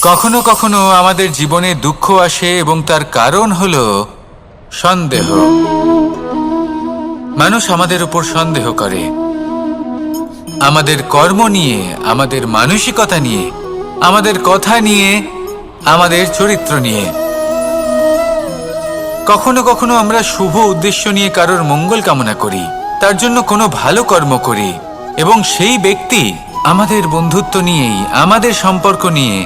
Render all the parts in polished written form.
কখনো কখনো আমাদের জীবনে দুঃখ আসে এবং তার কারণ হলো সন্দেহ। মানুষ আমাদের উপর সন্দেহ করে, আমাদের কর্ম নিয়ে, আমাদের মানসিকতা নিয়ে, আমাদের কথা নিয়ে, আমাদের চরিত্র নিয়ে। কখনো কখনো আমরা শুভ উদ্দেশ্য নিয়ে কারোর মঙ্গল কামনা করি, তার জন্য কোনো ভালো কর্ম করি, এবং সেই ব্যক্তি আমাদের বন্ধুত্ব নিয়েই, আমাদের সম্পর্ক নিয়ে,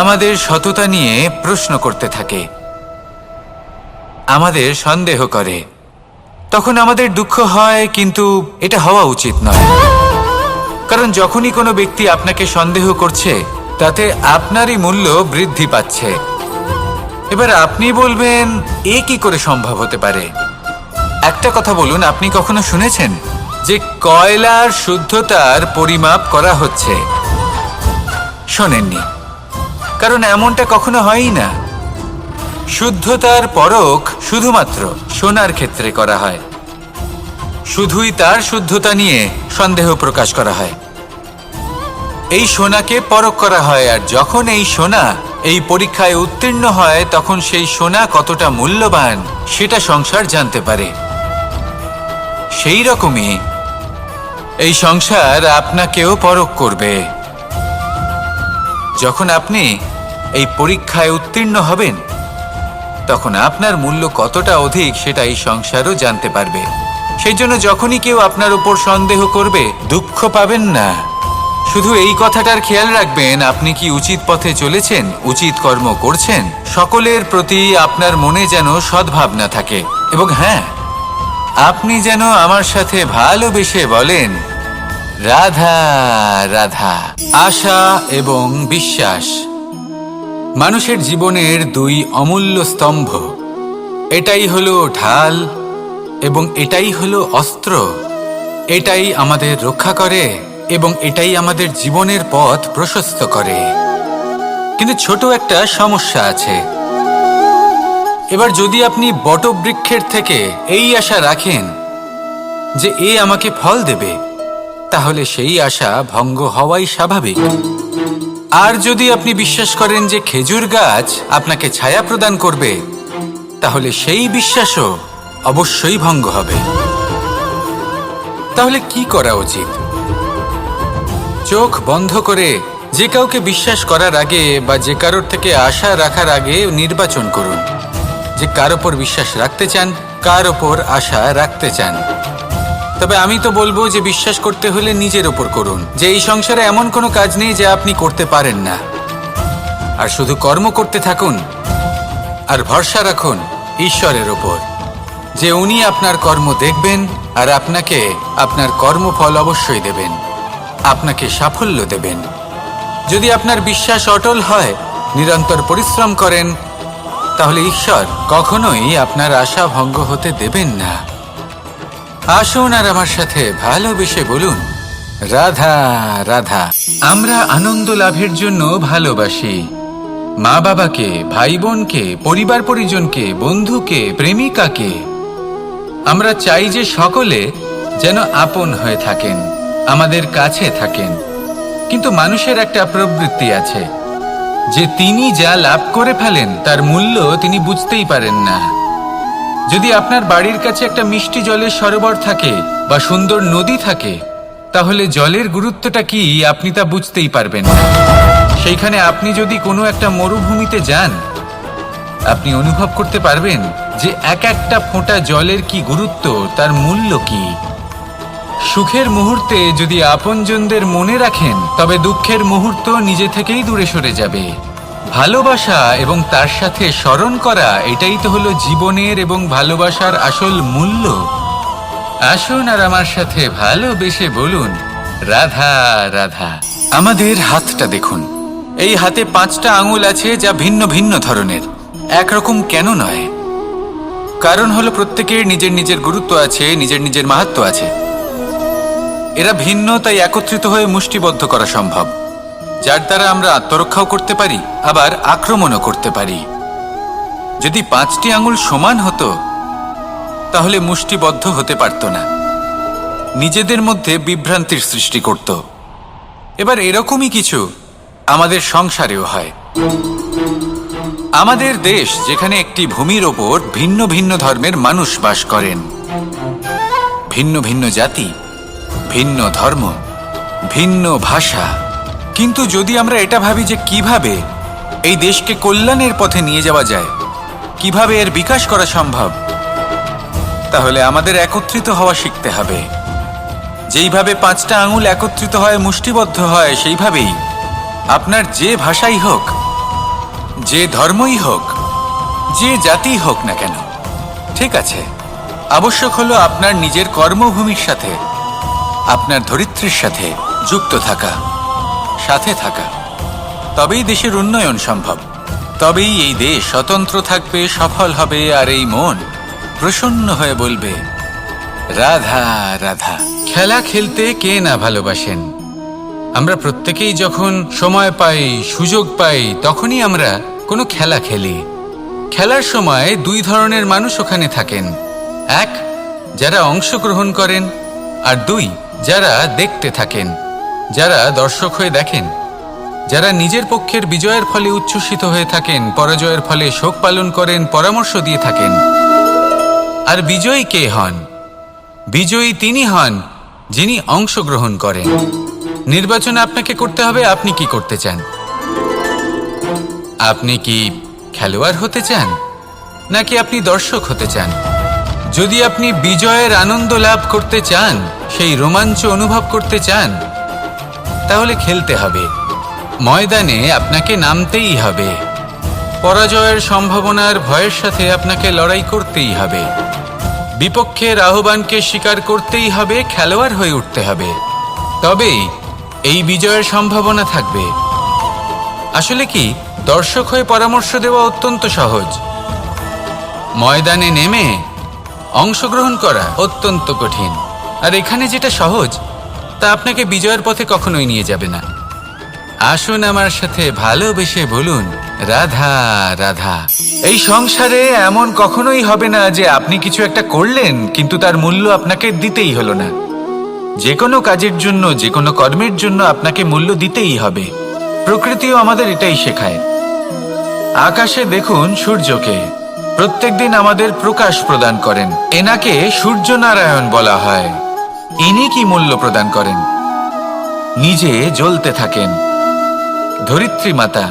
আমাদের সততা নিয়ে প্রশ্ন করতে থাকে, আমাদের সন্দেহ করে। তখন আমাদের দুঃখ হয়, কিন্তু এটা হওয়া উচিত নয়। কারণ যখনই কোনো ব্যক্তি আপনাকে সন্দেহ করছে, তাতে আপনারই মূল্য বৃদ্ধি পাচ্ছে। এবার আপনি বলবেন, এ কি করে সম্ভব হতে পারে? একটা কথা বলুন, আপনি কখনো শুনেছেন যে কয়লার শুদ্ধতার পরিমাপ করা হচ্ছে? শোনেননি, কারণ এমনটা কখনো হয়ই না। শুদ্ধতার পরখ শুধুমাত্র সোনার ক্ষেত্রে করা হয়, শুধুই তার শুদ্ধতা নিয়ে সন্দেহ প্রকাশ করা হয়। এই সোনাকে পরখ করা হয়, আর যখন এই সোনা এই পরীক্ষায় উত্তীর্ণ হয়, তখন সেই সোনা কতটা মূল্যবান সেটা সংসার জানতে পারে। সেই রকমই এই সংসার আপনাকেও পরখ করবে। যখন আপনি এই পরীক্ষায় উত্তীর্ণ হবেন, তখন আপনার মূল্য কতটা অধিক সেটা এই সংসারও জানতে পারবে। সেই জন্য যখনই কেউ আপনার উপর সন্দেহ করবে, দুঃখ পাবেন না। শুধু এই কথাটার খেয়াল রাখবেন, আপনি কি উচিত পথে চলেছেন, উচিত কর্ম করছেন। সকলের প্রতি আপনার মনে যেন সদ্ভাবনা থাকে, এবং হ্যাঁ, আপনি যেন আমার সাথে ভালোবেসে বলেন, রাধা রাধা। আশা এবং বিশ্বাস মানুষের জীবনের দুই অমূল্য স্তম্ভ। এটাই হলো ঢাল এবং এটাই হলো অস্ত্র। এটাই আমাদের রক্ষা করে এবং এটাই আমাদের জীবনের পথ প্রশস্ত করে। কিন্তু ছোট একটা সমস্যা আছে। এবার যদি আপনি বটবৃক্ষের থেকে এই আশা রাখেন যে এ আমাকে ফল দেবে, তাহলে সেই আশা ভঙ্গ হওয়াই স্বাভাবিক। আর যদি আপনি বিশ্বাস করেন যে খেজুর গাছ আপনাকে ছায়া প্রদান করবে, তাহলে সেই বিশ্বাসও অবশ্যই ভঙ্গ হবে। তাহলে কি করা উচিত? চোখ বন্ধ করে যে কাউকে বিশ্বাস করার আগে বা যে কারোর থেকে আশা রাখার আগে নির্বাচন করুন যে কার ওপর বিশ্বাস রাখতে চান, কার ওপর আশা রাখতে চান। তবে আমি তো বলবো যে বিশ্বাস করতে হলে নিজের ওপর করুন, যে এই সংসারে এমন কোনো কাজ নেই যা আপনি করতে পারেন না। আর শুধু কর্ম করতে থাকুন আর ভরসা রাখুন ঈশ্বরের ওপর, যে উনি আপনার কর্ম দেখবেন আর আপনাকে আপনার কর্মফল অবশ্যই দেবেন, আপনাকে সাফল্য দেবেন। যদি আপনার বিশ্বাস অটল হয়, নিরন্তর পরিশ্রম করেন, তাহলে ঈশ্বর কখনোই আপনার আশা ভঙ্গ হতে দেবেন না। আসুন আর আমার সাথে ভালোবেসে বলুন, রাধা রাধা। আমরা আনন্দ লাভের জন্য ভালোবাসি মা বাবাকে, ভাই বোনকে, পরিবার পরিজনকে, বন্ধুকে, প্রেমিকাকে। আমরা চাই যে সকলে যেন আপন হয়ে থাকেন, আমাদের কাছে থাকেন। কিন্তু মানুষের একটা প্রবৃত্তি আছে যে তিনি যা লাভ করে ফেলেন তার মূল্য তিনি বুঝতেই পারেন না। যদি আপনার বাড়ির কাছে একটা মিষ্টি জলের সরোবর থাকে বা সুন্দর নদী থাকে, তাহলে জলের গুরুত্বটা কি আপনি তা বুঝতেই পারবেন না। সেইখানে আপনি যদি কোনো একটা মরুভূমিতে যান, আপনি অনুভব করতে পারবেন যে এক একটা ফোঁটা জলের কি গুরুত্ব, তার মূল্য কি। সুখের মুহূর্তে যদি আপনজনদের মনে রাখেন, তবে দুঃখের মুহূর্ত নিজে থেকেই দূরে সরে যাবে। ভালোবাসা এবং তার সাথে স্মরণ করা, এটাই তো হলো জীবনের এবং ভালোবাসার আসল মূল্য। আসুন আর আমার সাথে ভালোবেসে বলুন, রাধা রাধা। আমাদের হাতটা দেখুন, এই হাতে 5টা আঙুল আছে যা ভিন্ন ভিন্ন ধরনের, একরকম কেন নয়? কারণ হলো প্রত্যেকের নিজের নিজের গুরুত্ব আছে, নিজের নিজের মাহাত্ম্য আছে। এরা ভিন্ন, তাই একত্রিত হয়ে মুষ্টিবদ্ধ করা সম্ভব, যার দ্বারা আমরা আত্মরক্ষাও করতে পারি, আবার আক্রমণও করতে পারি। যদি 5টি আঙুল সমান হতো, তাহলে মুষ্টিবদ্ধ হতে পারত না, নিজেদের মধ্যে বিভ্রান্তির সৃষ্টি করত। এবার এরকমই কিছু আমাদের সংসারেও হয়। আমাদের দেশ যেখানে একটি ভূমির ওপর ভিন্ন ভিন্ন ধর্মের মানুষ বাস করেন, ভিন্ন ভিন্ন জাতি, ভিন্ন ধর্ম, ভিন্ন ভাষা। কিন্তু যদি আমরা এটা ভাবি যে কিভাবে এই দেশকে কল্যাণের পথে নিয়ে যাওয়া যায়, কিভাবে এর বিকাশ করা সম্ভব, তাহলে আমাদের একত্রিত হওয়া শিখতে হবে। যেইভাবে 5টা আঙুল একত্রিত হয়, মুষ্টিবদ্ধ হয়, সেইভাবেই আপনার যে ভাষাই হোক, যে ধর্মই হোক, যে জাতি হোক না কেন, ঠিক আছে, আবশ্যক হলো আপনার নিজের কর্মভূমির সাথে, আপনার ধরিত্রীর সাথে যুক্ত থাকা, সাথে থাকা। তবেই দেশের উন্নয়ন সম্ভব, তবেই এই দেশ স্বতন্ত্র থাকবে, সফল হবে, আর এই মন প্রসন্ন হয়ে বলবে রাধা রাধা। খেলা খেলতে কে না ভালোবাসেন? আমরা প্রত্যেকেই যখন সময় পাই, সুযোগ পাই, তখনই আমরা কোনো খেলা খেলি। খেলার সময় 2 ধরনের মানুষ ওখানে থাকেন। 1, যারা অংশগ্রহণ করেন, আর 2, যারা দেখতে থাকেন, যারা দর্শক হয়ে দেখেন, যারা নিজের পক্ষের বিজয়ের ফলে উচ্ছ্বসিত হয়ে থাকেন, পরাজয়ের ফলে শোক পালন করেন, পরামর্শ দিয়ে থাকেন। আর বিজয়ী কে হন? বিজয়ী তিনি হন যিনি অংশগ্রহণ করেন। নির্বাচনে আপনাকে করতে হবে আপনি কি করতে চান। আপনি কি খেলোয়াড় হতে চান, নাকি আপনি দর্শক হতে চান? যদি আপনি বিজয়ের আনন্দ লাভ করতে চান, সেই রোমাঞ্চ অনুভব করতে চান, তাহলে খেলতে হবে। ময়দানে আপনাকে নামতেই হবে। পরাজয়ের সম্ভাবনার ভয়ের সাথে আপনাকে লড়াই করতেই হবে। বিপক্ষের আহ্বানকে স্বীকার করতেই হবে, খেলোয়াড় হয়ে উঠতে হবে। তবেই এই বিজয়ের সম্ভাবনা থাকবে। আসলে কি, দর্শক হয়ে পরামর্শ দেওয়া অত্যন্ত সহজ, ময়দানে নেমে অংশগ্রহণ করা অত্যন্ত কঠিন। আর এখানে যেটা সহজ, তা আপনাকে বিজয়ের পথে কখনোই নিয়ে যাবে না। আসুন আমার সাথে ভালোবেসে বলুন রাধা রাধা। এই সংসারে এমন কখনোই হবে না যে আপনি কিছু একটা করলেন কিন্তু তার মূল্য আপনাকে দিতেই হলো না। যে কোনো কাজের জন্য, যে কোনো কর্মের জন্য আপনাকে মূল্য দিতেই হবে। প্রকৃতিও আমাদের এটাই শেখায়। আকাশে দেখুন সূর্যকে, প্রত্যেকদিন আমাদের প্রকাশ প্রদান করেন। এনাকে সূর্য নারায়ণ বলা হয়। ইনি কি মূল্য প্রদান করেন? নিজে জ্বলতে থাকেন। ধরিত্রী মাতা,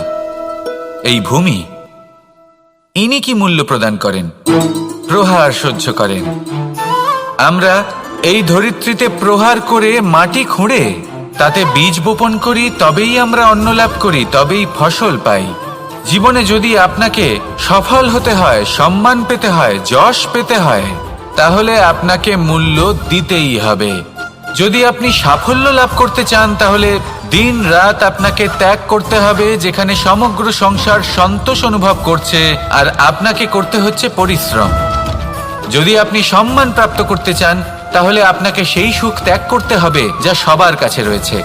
এই ভূমি, ইনি কি মূল্য প্রদান করেন? প্রহার সহ্য করেন। আমরা এই ধরিত্রীতে প্রহার করে মাটি খুঁড়ে তাতে বীজ বপন করি, তবেই আমরা অন্ন লাভ করি, তবেই ফসল পাই। জীবনে যদি আপনাকে সফল হতে হয়, সম্মান পেতে হয়, যশ পেতে হয়, তাহলে আপনাকে মূল্য দিতেই হবে। যদি আপনি সাফল্য লাভ করতে চান, তাহলে দিন রাত আপনাকে ত্যাগ করতে হবে, যেখানে সমগ্র সংসার সন্তোষ অনুভব করছে, আর আপনাকে করতে হচ্ছে পরিশ্রম। যদি আপনি সম্মান প্রাপ্ত করতে চান, তাহলে আপনাকে সেই সুখ ত্যাগ করতে হবে যা সবার কাছে রয়েছে।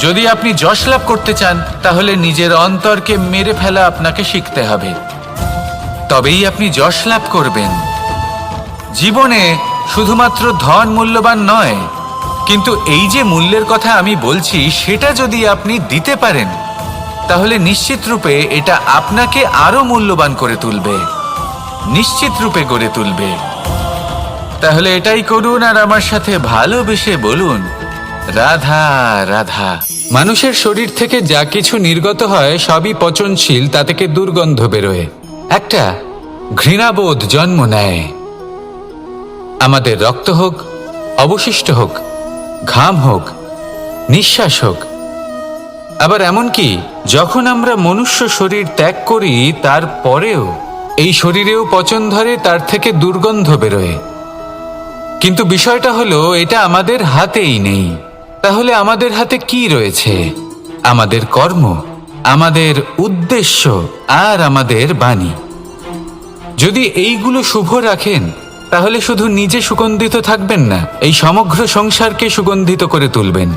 যদি আপনি যশ লাভ করতে চান, তাহলে নিজের অন্তরকে মেরে ফেলা আপনাকে শিখতে হবে, তবেই আপনি যশ লাভ করবেন। জীবনে শুধুমাত্র ধন মূল্যবান নয়, কিন্তু এই যে মূল্যের কথা আমি বলছি, সেটা যদি আপনি দিতে পারেন, তাহলে নিশ্চিত রূপে এটা আপনাকে আরো মূল্যবান করে তুলবে, নিশ্চিত রূপে গড়ে তুলবে। তাহলে এটাই করুন আর আমার সাথে ভালোবেসে বলুন রাধা রাধা। মানুষের শরীর থেকে যা কিছু নির্গত হয় সবই পচনশীল, তা থেকে দুর্গন্ধ বেরোয়, একটা ঘৃণাবোধ জন্ম নেয়। আমাদের রক্ত হোক, অবশিষ্ট হোক, ঘাম হোক, নিঃশ্বাস হোক, আবার এমনকি যখন আমরা মনুষ্য শরীর ত্যাগ করি, তারপরেও এই শরীরেও পচন ধরে, তার থেকে দুর্গন্ধ বেরোয়। কিন্তু বিষয়টা হলো, এটা আমাদের হাতেই নেই। তাহলে আমাদের হাতে কি রয়েছে? আমাদের কর্ম, আমাদের উদ্দেশ্য, আর আমাদের বাণী। যদি এইগুলো শুভ রাখেন, তাহলে শুধু নিজে সুগন্ধিত থাকবেন না, এই সমগ্র সংসারকে সুগন্ধিত করে তুলবেন।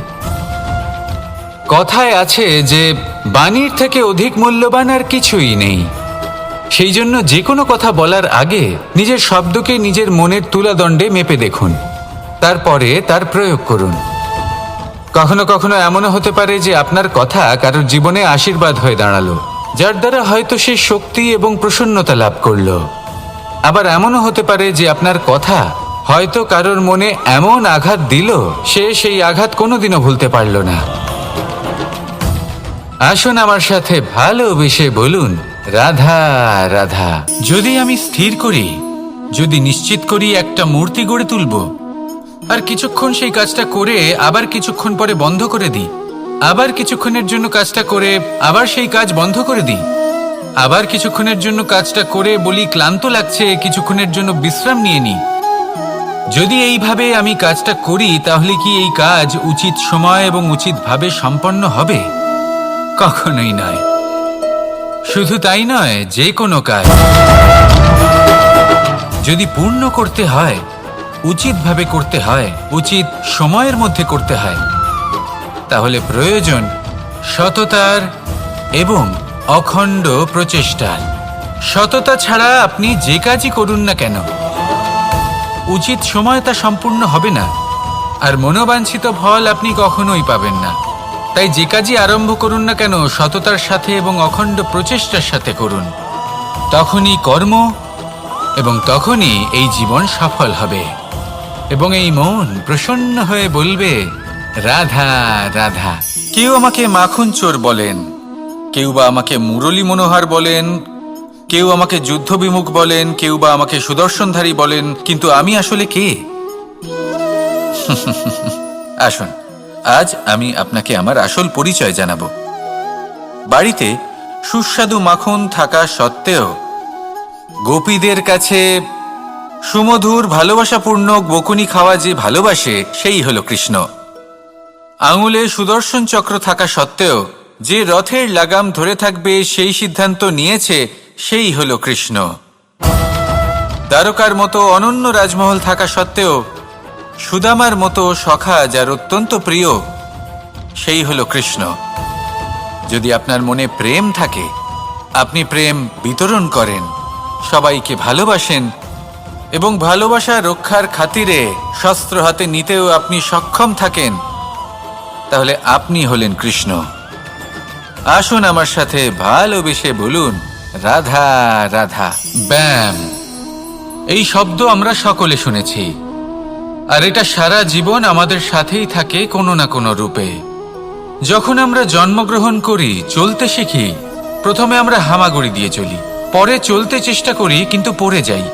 কথায় আছে যে বাণীর থেকে অধিক মূল্যবান আর কিছুই নেই। সেই জন্য যে কোনো কথা বলার আগে নিজের শব্দকে নিজের মনের তুলাদণ্ডে মেপে দেখুন, তারপরে তার প্রয়োগ করুন। কখনো কখনো এমনও হতে পারে যে আপনার কথা কারোর জীবনে আশীর্বাদ হয়ে দাঁড়ালো, যার দ্বারা হয়তো সে শক্তি এবং প্রসন্নতা লাভ করলো। আবার এমনও হতে পারে যে আপনার কথা হয়তো কারোর মনে এমন আঘাত দিল, সে সেই আঘাত কোনোদিনও ভুলতে পারল না। আসুন আমার সাথে ভালোবেসে বলুন, রাধা রাধা। যদি আমি স্থির করি, যদি নিশ্চিত করি একটা মূর্তি গড়ে তুলব, আর কিছুক্ষণ সেই কাজটা করে আবার কিছুক্ষণ পরে বন্ধ করে দিই, আবার কিছুক্ষণের জন্য কাজটা করে আবার সেই কাজ বন্ধ করে দিই, আবার কিছুক্ষণের জন্য কাজটা করে বলি ক্লান্ত লাগছে, কিছুক্ষণের জন্য বিশ্রাম নিয়ে নিই, যদি এইভাবে আমি কাজটা করি তাহলে কি এই কাজ উচিত সময় এবং উচিতভাবে সম্পন্ন হবে? কখনোই নয়। শুধু তাই নয়, যে কোনো কাজ যদি পূর্ণ করতে হয়, উচিতভাবে করতে হয়, উচিত সময়ের মধ্যে করতে হয়, তাহলে প্রয়োজন সততার এবং অখণ্ড প্রচেষ্টার। সততা ছাড়া আপনি যে কাজই করুন না কেন, উচিত সময় তা সম্পূর্ণ হবে না, আর মনোবাঞ্ছিত ফল আপনি কখনোই পাবেন না। তাই যে কাজই আরম্ভ করুন না কেন, সততার সাথে এবং অখণ্ড প্রচেষ্টার সাথে করুন। তখনই কর্ম এবং তখনই এই জীবন সফল হবে এবং এই মন প্রসন্ন হয়ে বলবে, রাধা রাধা। কেউ আমাকে মাখন চোর বলেন, কেউ বা আমাকে মুরলী মনোহর বলেন, কেউ আমাকে যুদ্ধবিমুখ বলেন, কেউ বা আমাকে সুদর্শনধারী বলেন, কিন্তু আমি আসলে কে? আসুন, আজ আমি আপনাকে আমার আসল পরিচয় জানাবো। বাড়িতে সুস্বাদু মাখন থাকা সত্ত্বেও গোপীদের কাছে সুমধুর ভালোবাসাপূর্ণ বকুনি খাওয়া যে ভালোবাসে, সেই হলো কৃষ্ণ। আঙুলে সুদর্শন চক্র থাকা সত্ত্বেও যে রথের লাগাম ধরে থাকবে সেই সিদ্ধান্ত নিয়েছে, সেই হলো কৃষ্ণ। দ্বারকার মতো অনন্য রাজমহল থাকা সত্ত্বেও সুদামার মতো সখা যার অত্যন্ত প্রিয়, সেই হলো কৃষ্ণ। যদি আপনার মনে প্রেম থাকে, আপনি প্রেম বিতরণ করেন, সবাইকে ভালোবাসেন এবং ভালোবাসা রক্ষার খাতিরে শস্ত্র হাতে নিতেও আপনি সক্ষম থাকেন, তাহলে আপনি হলেন কৃষ্ণ। আসুন আমার সাথে ভালোবেসে বলুন, রাধা রাধা। ব্যায়াম, এই শব্দ আমরা সকলে শুনেছি, আর এটা সারা জীবন আমাদের সাথেই থাকে কোনো না কোনো রূপে। যখন আমরা জন্মগ্রহণ করি, চলতে শিখি, প্রথমে আমরা হামাগুড়ি দিয়ে চলি, পরে চলতে চেষ্টা করি কিন্তু পড়ে যাই।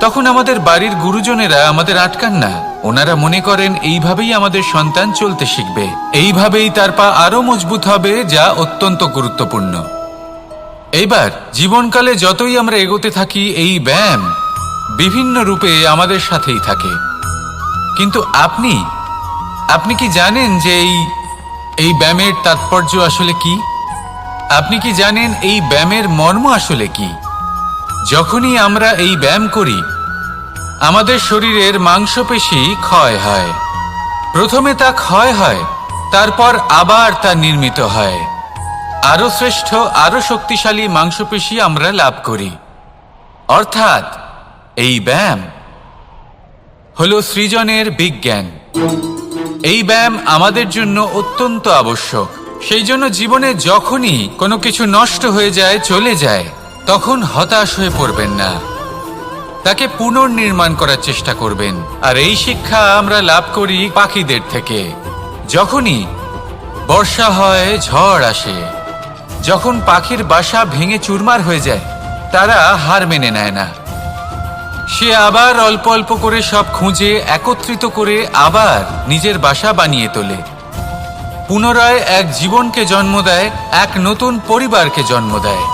তখন আমাদের বাড়ির গুরুজনেরা আমাদের আটকান না, ওনারা মনে করেন এইভাবেই আমাদের সন্তান চলতে শিখবে, এইভাবেই তার পা আরো মজবুত হবে, যা অত্যন্ত গুরুত্বপূর্ণ। এইবার জীবনকালে যতই আমরা এগোতে থাকি, এই ব্যায়াম বিভিন্ন রূপে আমাদের সাথেই থাকে। কিন্তু আপনি কি জানেন যে এই ব্যায়ামের তাৎপর্য আসলে কি? আপনি কি জানেন এই ব্যায়ামের মর্ম আসলে কি? যখনই আমরা এই ব্যায়াম করি, আমাদের শরীরের মাংসপেশি ক্ষয় হয়। প্রথমে তা ক্ষয় হয়, তারপর আবার তা নির্মিত হয়। আরো শ্রেষ্ঠ, আরো শক্তিশালী মাংসপেশি আমরা লাভ করি। অর্থাৎ এই ব্যায়াম হলো সৃজনের বিজ্ঞান। এই ব্যায়াম আমাদের জন্য অত্যন্ত আবশ্যক। সেই জন্য জীবনে যখনই কোনো কিছু নষ্ট হয়ে যায়, চলে যায়, তখন হতাশ হয়ে পড়বেন না, তাকে পুনর্নির্মাণ করার চেষ্টা করবেন। আর এই শিক্ষা আমরা লাভ করি পাখিদের থেকে। যখনই বর্ষা হয়, ঝড় আসে, যখন পাখির বাসা ভেঙে চুরমার হয়ে যায়, তারা হার মেনে নেয় না। সে আবার অল্প অল্প করে সব খুঁজে একত্রিত করে আবার নিজের বাসা বানিয়ে তোলে, পুনরায় এক জীবনকে জন্ম দেয়, এক নতুন পরিবারকে জন্ম দেয়।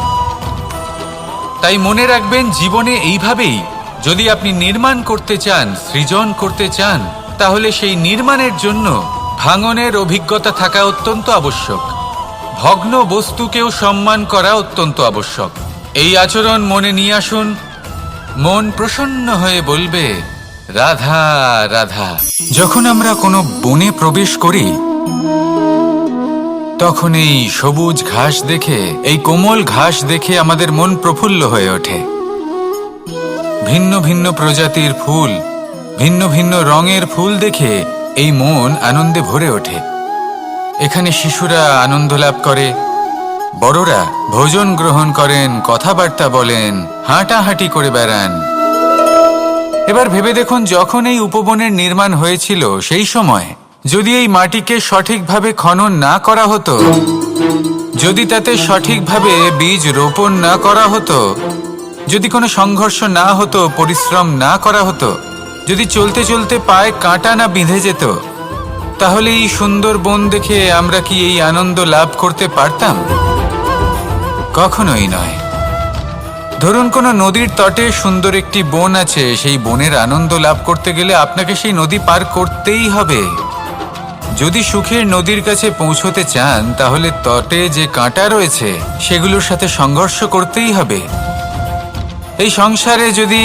তাই মনে রাখবেন, জীবনে এইভাবেই যদি আপনি নির্মাণ করতে চান, সৃজন করতে চান, তাহলে সেই নির্মাণের জন্য ভাঙনের অভিজ্ঞতা থাকা অত্যন্ত আবশ্যক। ভগ্ন বস্তুকেও সম্মান করা অত্যন্ত আবশ্যক। এই আচরণ মনে নিয়ে আসুন, মন প্রসন্ন হয়ে বলবে, রাধা রাধা। যখন আমরা কোনো বনে প্রবেশ করি, তখন এই সবুজ ঘাস দেখে, এই কোমল ঘাস দেখে আমাদের মন প্রফুল্ল হয়ে ওঠে। ভিন্ন ভিন্ন প্রজাতির ফুল, ভিন্ন ভিন্ন রঙের ফুল দেখে এই মন আনন্দে ভরে ওঠে। এখানে শিশুরা আনন্দ লাভ করে, বড়রা ভোজন গ্রহণ করেন, কথাবার্তা বলেন, হাঁটাহাঁটি করে বেড়ান। এবার ভেবে দেখুন, যখন এই উপবনের নির্মাণ হয়েছিল সেই সময় যদি এই মাটিকে সঠিকভাবে খনন না করা হতো, যদি তাতে সঠিকভাবে বীজ রোপণ না করা হতো, যদি কোনো সংঘর্ষ না হতো, পরিশ্রম না করা হতো, যদি চলতে চলতে পায়ে কাঁটা না বিঁধে যেত, তাহলে এই সুন্দর বন দেখে আমরা কি এই আনন্দ লাভ করতে পারতাম? কখনোই নয়। ধরুন কোনো নদীর তটে সুন্দর একটি বন আছে, সেই বনের আনন্দ লাভ করতে গেলে আপনাকে সেই নদী পার করতেই হবে। যদি সুখের নদীর কাছে পৌঁছতে চান, তাহলে তটে যে কাঁটা রয়েছে সেগুলোর সাথে সংঘর্ষ করতেই হবে। এই সংসারে যদি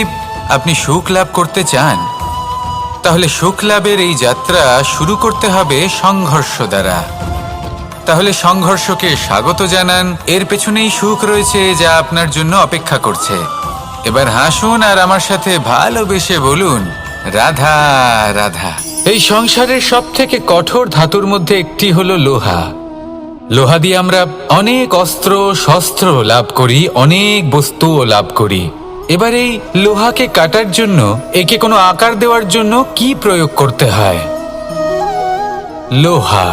আপনি সুখ লাভ করতে চান, তাহলে সুখ লাভের এই যাত্রা শুরু করতে হবে সংঘর্ষ দ্বারা। তাহলে সংঘর্ষকে স্বাগত জানান, এর পেছনেই সুখ রয়েছে যা আপনার জন্য অপেক্ষা করছে। এবার হাসুন আর আমার সাথে ভালোবেসে বলুন, রাধা রাধা। এই সংসারের সব থেকে কঠোর ধাতুর মধ্যে একটি হলো লোহা। লোহা দিয়ে আমরা অনেক অস্ত্র শস্ত্র লাভ করি, অনেক বস্তুও লাভ করি। এবার এই লোহাকে কাটার জন্য, একে কোনো আকার দেওয়ার জন্য কি প্রয়োগ করতে হয়? লোহা।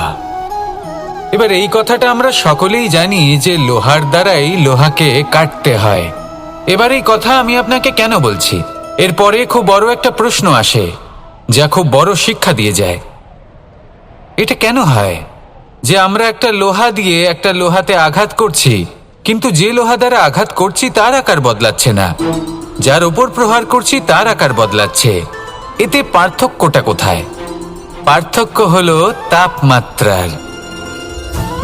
এবার এই কথাটা আমরা সকলেই জানি যে লোহার দ্বারাই লোহাকে কাটতে হয়। এবার এই কথা আমি আপনাকে কেন বলছি, এরপরে খুব বড় একটা প্রশ্ন আসে যা খুব বড় শিক্ষা দিয়ে যায়। এটা কেন হয় যে আমরা একটা লোহা দিয়ে একটা লোহাতে আঘাত করছি, কিন্তু যে লোহা দ্বারা আঘাত করছি তার আকার বদলাচ্ছে না, যার উপর প্রহার করছি তার আকার বদলাচ্ছে? এতে পার্থক্যটা কোথায়? পার্থক্য হলো তাপমাত্রার।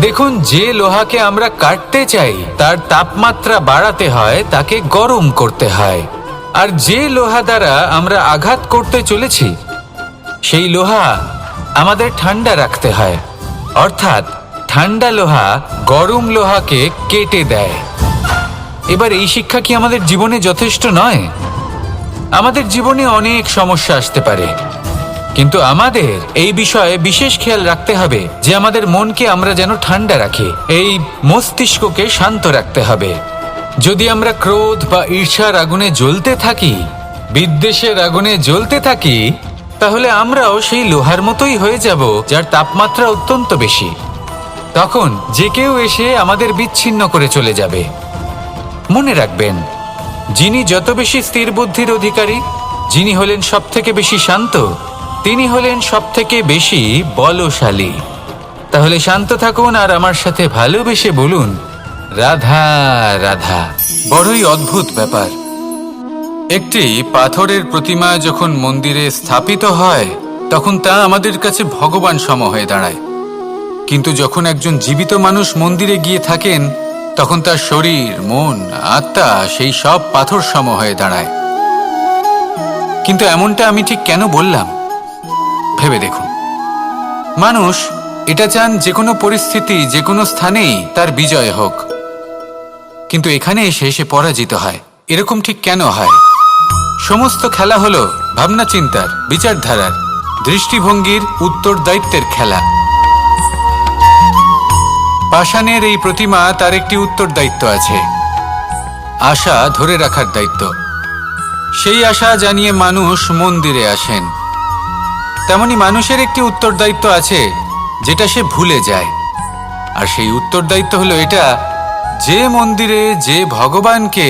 দেখুন, যে লোহাকে আমরা কাটতে চাই তার তাপমাত্রা বাড়াতে হয়, তাকে গরম করতে হয়। আর যে লোহা দ্বারা আমরা আঘাত করতে চলেছি সেই লোহা আমাদের ঠান্ডা রাখতে হয়। অর্থাৎ ঠান্ডা লোহা গরম লোহাকে কেটে দেয়। এবার এই শিক্ষা কি আমাদের জীবনে যথেষ্ট নয়? আমাদের জীবনে অনেক সমস্যা আসতে পারে, কিন্তু আমাদের এই বিষয়ে বিশেষ খেয়াল রাখতে হবে যে আমাদের মনকে আমরা যেন ঠান্ডা রাখি, এই মস্তিষ্ককে শান্ত রাখতে হবে। যদি আমরা ক্রোধ বা ঈর্ষার আগুনে জ্বলতে থাকি, বিদ্বেষের আগুনে জ্বলতে থাকি, তাহলে আমরাও সেই লোহার মতোই হয়ে যাব যার তাপমাত্রা অত্যন্ত বেশি। তখন যে কেউ এসে আমাদের বিচ্ছিন্ন করে চলে যাবে। মনে রাখবেন, যিনি যত বেশি স্থির বুদ্ধির অধিকারী, যিনি হলেন সব থেকে বেশি শান্ত, তিনি হলেন সব থেকে বেশি বলশালী। তাহলে শান্ত থাকুন আর আমার সাথে ভালোবেসে বলুন, রাধা রাধা। বড়ই অদ্ভুত ব্যাপার। একটি পাথরের প্রতিমা যখন মন্দিরে স্থাপিত হয়, তখন তা আমাদের কাছে ভগবান সম হয়ে দাঁড়ায়। কিন্তু যখন একজন জীবিত মানুষ মন্দিরে গিয়ে থাকেন, তখন তার শরীর, মন, আত্মা সেই সব পাথর সম হয়ে দাঁড়ায়। কিন্তু এমনটা আমি ঠিক কেন বললাম ভেবে দেখুন। মানুষ এটা চান যে কোনো পরিস্থিতি, যে কোনো স্থানেই তার বিজয় হোক, কিন্তু এখানে এসে সে পরাজিত হয়। এরকম ঠিক কেন হয়? সমস্ত খেলা হলো ভাবনা চিন্তার, বিচারধারার, দৃষ্টিভঙ্গির, উত্তরদায়িত্বের খেলা। পাষাণের এই প্রতিমা, তার একটি উত্তরদায়িত্ব আছে, আশা ধরে রাখার দায়িত্ব। সেই আশা জানিয়ে মানুষ মন্দিরে আসেন। তেমনি মানুষের একটি উত্তরদায়িত্ব আছে যেটা সে ভুলে যায়। আর সেই উত্তরদায়িত্ব হলো এটা, যে মন্দিরে যে ভগবানকে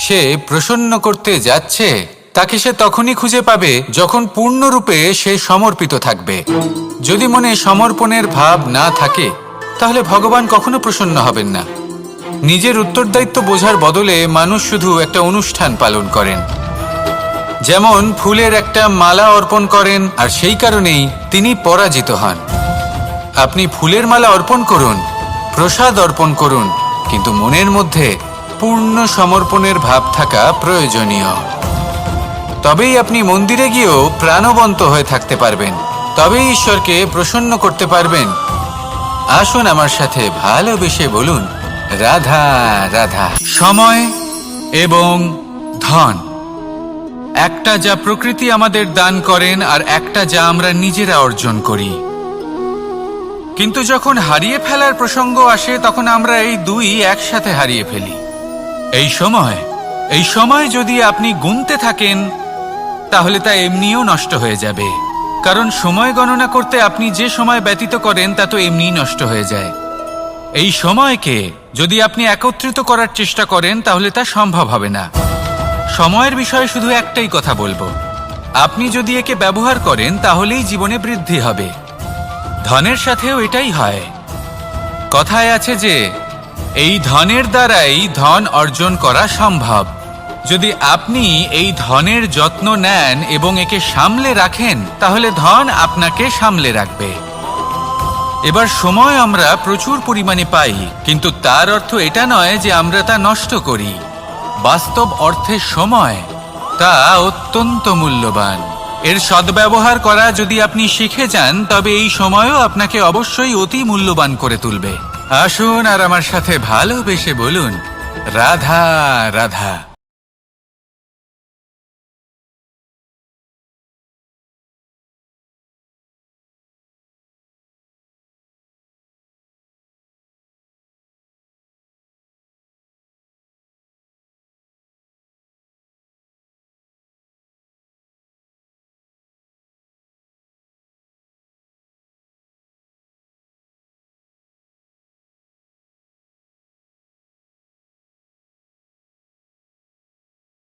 সে প্রসন্ন করতে যাচ্ছে, তাকে সে তখনই খুঁজে পাবে যখন পূর্ণরূপে সে সমর্পিত থাকবে। যদি মনে সমর্পণের ভাব না থাকে, তাহলে ভগবান কখনো প্রসন্ন হবেন না। নিজের উত্তরদায়িত্ব বোঝার বদলে মানুষ শুধু একটা অনুষ্ঠান পালন করেন। যেমন ফুলের একটা মালা অর্পণ করেন, আর সেই কারণেই তিনি পরাজিত হন। আপনি ফুলের মালা অর্পণ করুন, প্রসাদ অর্পণ করুন, কিন্তু মনের মধ্যে পূর্ণ সমর্পণের ভাব থাকা প্রয়োজনীয়। তবেই আপনি মন্দিরে গিয়েও প্রাণবন্ত হয়ে থাকতে পারবেন, তবেই ঈশ্বরকে প্রসন্ন করতে পারবেন। আসুন আমার সাথে ভালোবেসে বলুন, রাধা রাধা। সময় এবং ধন, একটা যা প্রকৃতি আমাদের দান করেন, আর একটা যা আমরা নিজেরা অর্জন করি। কিন্তু যখন হারিয়ে ফেলার প্রসঙ্গ আসে তখন আমরা এই দুই একসাথে হারিয়ে ফেলি। এই সময় যদি আপনি গুনতে থাকেন তাহলে তা এমনিও নষ্ট হয়ে যাবে, কারণ সময় গণনা করতে আপনি যে সময় ব্যতীত করেন তা তো এমনিই নষ্ট হয়ে যায়। এই সময়কে যদি আপনি একত্রিত করার চেষ্টা করেন তাহলে তা সম্ভব হবে না। সময়ের বিষয়ে শুধু একটাই কথা বলবো, আপনি যদি একে ব্যবহার করেন তাহলেই জীবনে বৃদ্ধি হবে। ধনের সাথেও এটাই হয়। কথায় আছে যে এই ধনের দ্বারাই ধন অর্জন করা সম্ভব। যদি আপনি এই ধনের যত্ন নেন এবং একে সামলে রাখেন তাহলে ধন আপনাকে সামলে রাখবে। এবার সময় আমরা প্রচুর পরিমাণে পাই, কিন্তু তার অর্থ এটা নয় যে আমরা তা নষ্ট করি। বাস্তব অর্থে সময় তা অত্যন্ত মূল্যবান। এর সদ্ব্যবহার করা যদি আপনি শিখে যান তবে এই সময়ও আপনাকে অবশ্যই অতি মূল্যবান করে তুলবে। আসুন আর আমার সাথে ভালোবেসে বলুন, রাধা রাধা।